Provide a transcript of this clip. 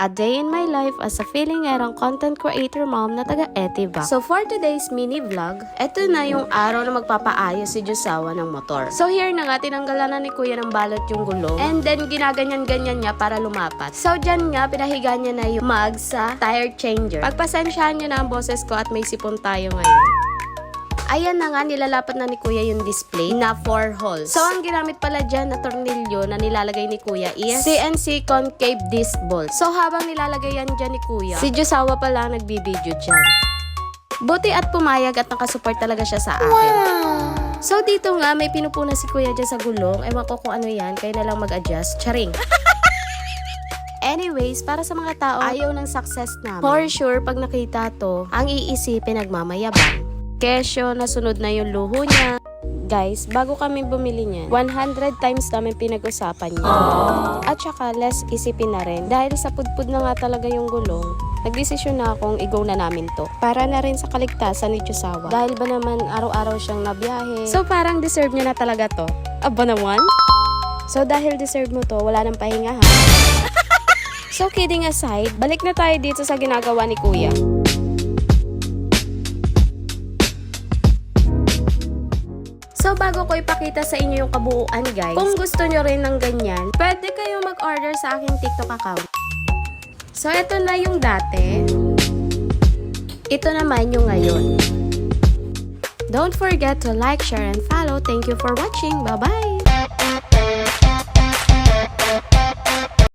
a day in my life as a feeling erang content creator mom na taga Etiba. So for today's mini vlog, eto na yung araw na magpapaayos si Josawa ng motor. So here na nga, tinanggalan na ni kuya ng balot yung gulong and then ginaganyan-ganyan niya para lumapat. So dyan nga, pinahiga niya na yung mag sa tire changer. Pagpasensyahan niyo na ang boses ko at may sipon tayo ngayon. Ayan na nga, nilalapat na ni kuya yung display na 4 holes. So, ang ginamit pala dyan na tornilyo na nilalagay ni kuya is CNC concave disc bolt. So, habang nilalagay yan dyan ni kuya, si Josawa pala ang nagbibideo dyan. Buti at pumayag at nakasupport talaga siya sa akin. Wow! So, dito nga, may pinupuna si kuya dyan sa gulong. Ewan ko kung ano yan, kaya na lang mag-adjust. Charing! Anyways, para sa mga tao ayaw ng success namin, for sure, pag nakita to, ang iisipin nagmamayabang. Kesyo, nasunod na yung luho niya. Guys, bago kami bumili niyan, 100 times namin pinag-usapan niya. At saka, less isipin na rin. Dahil sa pudpud na nga talaga yung gulong, nagdesisyon na akong i-go na namin to. Para na rin sa kaligtasan ni Josawa. Dahil ba naman araw-araw siyang nabiyahe. So parang deserve niya na talaga to. Aba naman? So dahil deserve mo to, wala nang pahinga ha. So kidding aside, balik na tayo dito sa ginagawa ni kuya. So, bago ko ipakita sa inyo yung kabuuan, guys, kung gusto nyo rin ng ganyan, pwede kayo mag-order sa aking TikTok account. So, ito na yung dati. Ito naman yung ngayon. Don't forget to like, share, and follow. Thank you for watching. Bye-bye!